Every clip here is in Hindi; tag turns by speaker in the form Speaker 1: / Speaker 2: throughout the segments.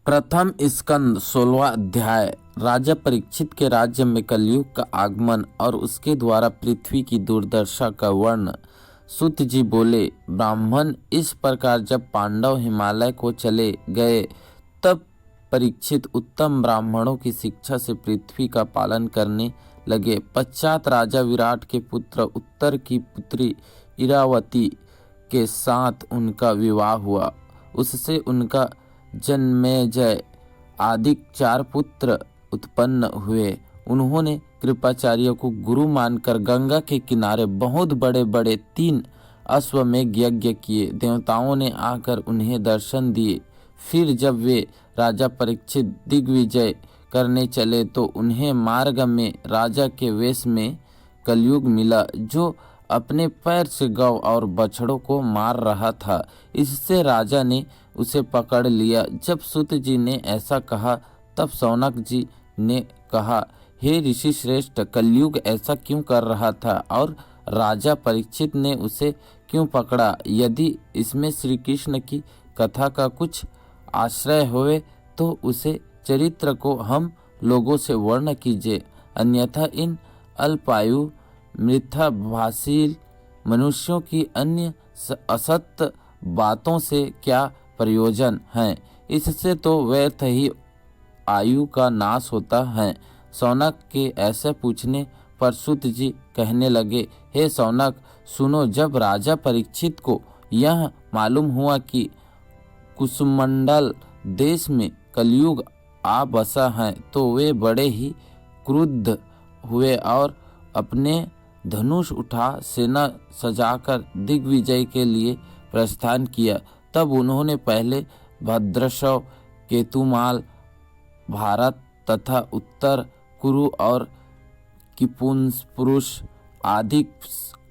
Speaker 1: प्रथम स्कंद 16वां अध्याय। राजा परीक्षित के राज्य में कलयुग का आगमन और उसके द्वारा पृथ्वी की दुर्दशा का वर्णन। सूत जी बोले, ब्राह्मण इस प्रकार जब पांडव हिमालय को चले गए तब परीक्षित उत्तम ब्राह्मणों की शिक्षा से पृथ्वी का पालन करने लगे। पश्चात राजा विराट के पुत्र उत्तर की पुत्री इरावती के साथ उनका विवाह हुआ। उससे उनका जन्मेजय आदि 4 पुत्र उत्पन्न हुए। उन्होंने कृपाचार्य को गुरु मानकर गंगा के किनारे बहुत बड़े बड़े 3 अश्वमेध यज्ञ किए। देवताओं ने आकर उन्हें दर्शन दिए। फिर जब वे राजा परीक्षित दिग्विजय करने चले तो उन्हें मार्ग में राजा के वेश में कलयुग मिला, जो अपने पैर से गौ और बछड़ों को मार रहा था। इससे राजा ने उसे पकड़ लिया। जब सूत जी ने ऐसा कहा तब शौनक जी ने कहा, हे ऋषि श्रेष्ठ, कलयुग ऐसा क्यों कर रहा था और राजा परीक्षित ने उसे क्यों पकड़ा? यदि इसमें श्री कृष्ण की कथा का कुछ आश्रय होवे तो उसे चरित्र को हम लोगों से वर्ण कीजिए, अन्यथा इन अल्पायु मिथ्याभाषी मनुष्यों की अन्य असत्य बातों से क्या प्रयोजन है? इससे तो व्यर्थ ही आयु का नाश होता है। शौनक के ऐसे पूछने पर सूत जी कहने लगे, हे शौनक सुनो, जब राजा परीक्षित को यह मालूम हुआ कि कुसुमंडल देश में कलयुग आ बसा है तो वे बड़े ही क्रुद्ध हुए और अपने धनुष उठा सेना सजाकर दिग्विजय के लिए प्रस्थान किया। तब उन्होंने पहले भद्रशव, केतुमाल, भारत तथा उत्तर कुरु और किपुंसपुरुष आदि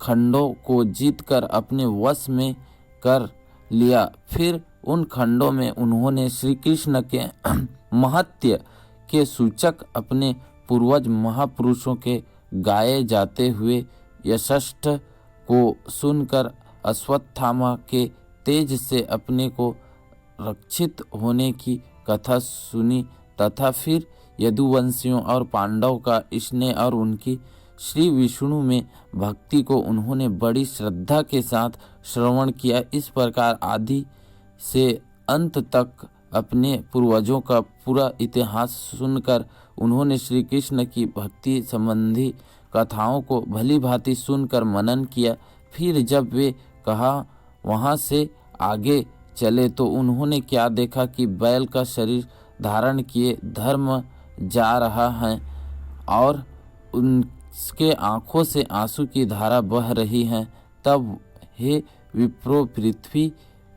Speaker 1: खंडों को जीतकर अपने वश में कर लिया। फिर उन खंडों में उन्होंने श्री कृष्ण के महत्य के सूचक अपने पूर्वज महापुरुषों के गाए जाते हुए यशस्ठ को सुनकर अश्वत्थामा के तेज से अपने को रक्षित होने की कथा सुनी तथा फिर यदुवंशियों और पांडव का स्नेह और उनकी श्री विष्णु में भक्ति को उन्होंने बड़ी श्रद्धा के साथ श्रवण किया। इस प्रकार आदि से अंत तक अपने पूर्वजों का पूरा इतिहास सुनकर उन्होंने श्री कृष्ण की भक्ति संबंधी कथाओं को भली भांति सुनकर मनन किया। फिर जब वे कहा वहाँ से आगे चले तो उन्होंने क्या देखा कि बैल का शरीर धारण किए धर्म जा रहा है और उनके आँखों से आंसू की धारा बह रही है। तब हे विप्रो, पृथ्वी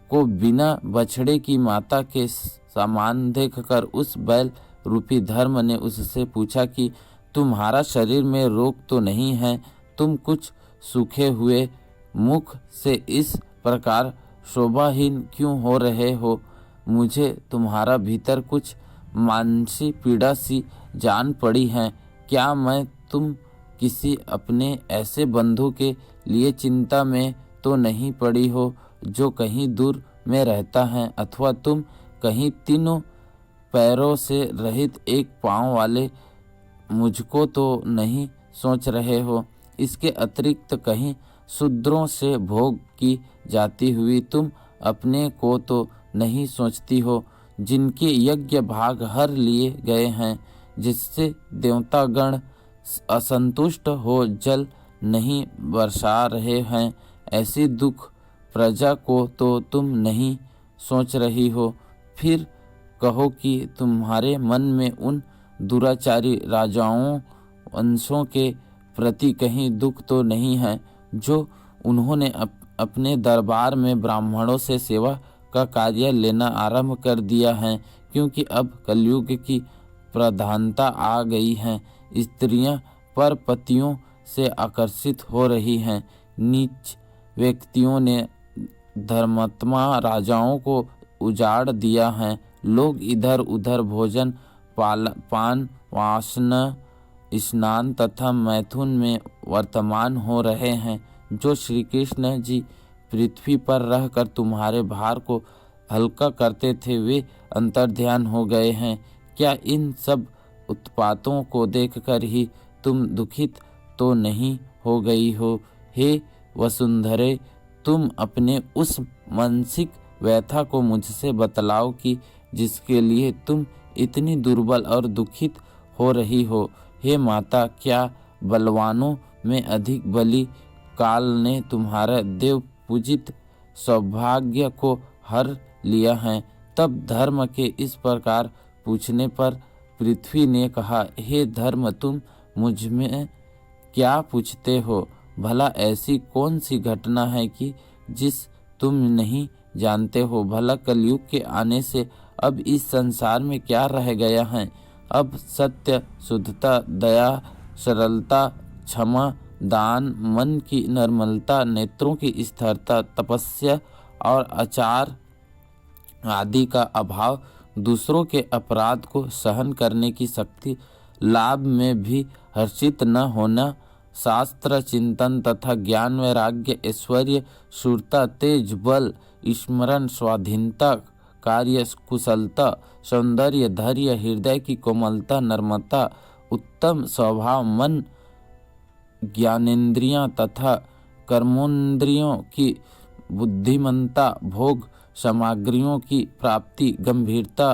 Speaker 1: को बिना बछड़े की माता के समान देखकर उस बैल रूपी धर्म ने उससे पूछा कि तुम्हारा शरीर में रोग तो नहीं है? तुम कुछ सूखे हुए मुख से इस प्रकार शोभाहीन क्यों हो रहे हो? मुझे तुम्हारा भीतर कुछ मानसिक पीड़ा सी जान पड़ी है। क्या मैं तुम किसी अपने ऐसे बंधु के लिए चिंता में तो नहीं पड़ी हो जो कहीं दूर में रहता है, अथवा तुम कहीं तीनों पैरों से रहित एक पांव वाले मुझको तो नहीं सोच रहे हो? इसके अतिरिक्त कहीं शूद्रों से भोग की जाती हुई तुम अपने को तो नहीं सोचती हो, जिनके यज्ञ भाग हर लिए गए हैं, जिससे देवतागण असंतुष्ट हो जल नहीं बरसा रहे हैं? ऐसी दुख प्रजा को तो तुम नहीं सोच रही हो। फिर कहो कि तुम्हारे मन में उन दुराचारी राजाओं वंशों के प्रति कहीं दुख तो नहीं है जो उन्होंने अपने दरबार में ब्राह्मणों से सेवा का कार्य लेना आरंभ कर दिया है, क्योंकि अब कलयुग की प्रधानता आ गई है। स्त्रियां पर पतियों से आकर्षित हो रही हैं। नीच व्यक्तियों ने धर्मात्मा राजाओं को उजाड़ दिया है। लोग इधर उधर भोजन, पान, वासना, स्नान तथा मैथुन में वर्तमान हो रहे हैं। जो श्री कृष्ण जी पृथ्वी पर रहकर तुम्हारे भार को हल्का करते थे वे अंतर्ध्यान हो गए हैं। क्या इन सब उत्पातों को देखकर ही तुम दुखित तो नहीं हो गई हो? हे वसुंधरे, तुम अपने उस मानसिक व्यथा को मुझसे बतलाओ कि जिसके लिए तुम इतनी दुर्बल और दुखित हो रही हो। हे माता, क्या बलवानों में अधिक बली काल ने तुम्हारा देव पूजित सौभाग्य को हर लिया है? तब धर्म के इस प्रकार पूछने पर पृथ्वी ने कहा, हे धर्म, तुम मुझ में क्या पूछते हो? भला ऐसी कौन सी घटना है कि जिस तुम नहीं जानते हो? भला कलयुग के आने से अब इस संसार में क्या रह गया है? अब सत्य, शुद्धता, दया, सरलता, क्षमा, दान, मन की निर्मलता, नेत्रों की स्थिरता, तपस्या और आचार आदि का अभाव, दूसरों के अपराध को सहन करने की शक्ति, लाभ में भी हर्षित न होना, शास्त्र चिंतन तथा ज्ञान, वैराग्य, ऐश्वर्य, शूरता, तेज, बल, स्मरण, स्वाधीनता, कार्य कुशलता, सौंदर्य, धैर्य, हृदय की कोमलता, नम्रता, उत्तम स्वभाव, मन, ज्ञानेंद्रियां तथा कर्मेंद्रियों की बुद्धिमत्ता, भोग सामग्रियों की प्राप्ति, गंभीरता,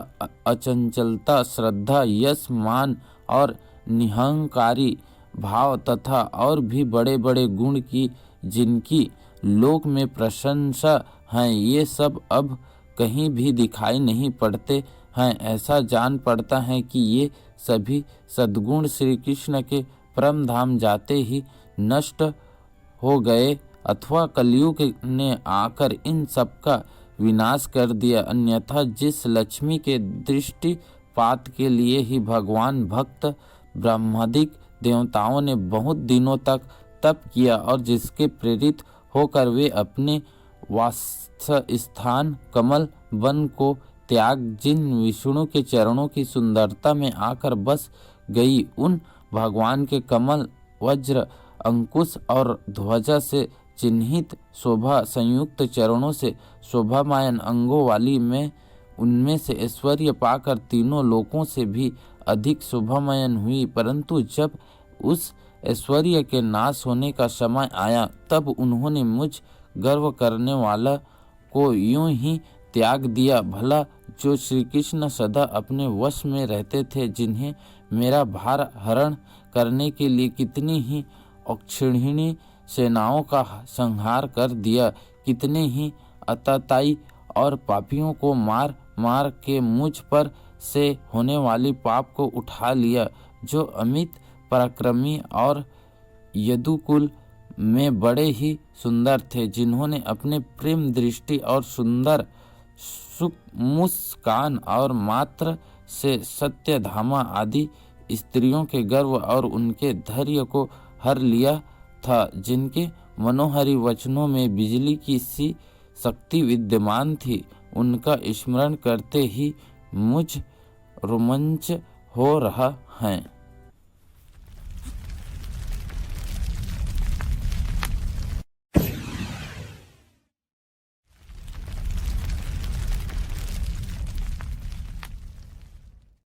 Speaker 1: अचंचलता, श्रद्धा, यश, मान और निहंकारी भाव तथा और भी बड़े बड़े गुण की जिनकी लोक में प्रशंसा है, ये सब अब कहीं भी दिखाई नहीं पड़ते हैं। ऐसा जान पड़ता है कि ये सभी सद्गुण श्री कृष्ण के परम धाम जाते ही नष्ट हो गए अथवा कलयुग ने आकर इन सब का विनाश कर दिया। अन्यथा जिस लक्ष्मी के दृष्टिपात के लिए ही भगवान भक्त ब्रह्मादिक देवताओं ने बहुत दिनों तक तप किया और जिसके प्रेरित होकर वे अपने वासस्थान कमल वन को त्याग जिन विष्णु के चरणों की सुंदरता में आकर बस गई, उन भगवान के कमल, वज्र, अंकुश और ध्वजा से चिन्हित शोभा संयुक्त चरणों से शोभामायन अंगों वाली मैं उनमें से ऐश्वर्य पाकर तीनों लोकों से भी अधिक शोभामयन हुई। परंतु जब उस ऐश्वर्य के नाश होने का समय आया, तब उन्होंने मुझ गर्व करने वाला को यूं ही त्याग दिया। भला जो श्री कृष्ण सदा अपने वश में रहते थे, जिन्हें मेरा भार हरण करने के लिए कितनी ही अक्षिणी सेनाओं का संहार कर दिया, कितने ही अतताई और पापियों को मार मार के मुझ पर से होने वाली पाप को उठा लिया, जो अमित पराक्रमी और यदुकुल में बड़े ही सुंदर थे, जिन्होंने अपने प्रेम दृष्टि और सुंदर मुस्कान और मात्र से सत्यधामा आदि स्त्रियों के गर्व और उनके धैर्य को हर लिया था, जिनके मनोहरी वचनों में बिजली की सी शक्ति विद्यमान थी। उनका स्मरण करते ही मुझ रोमांच हो रहा है।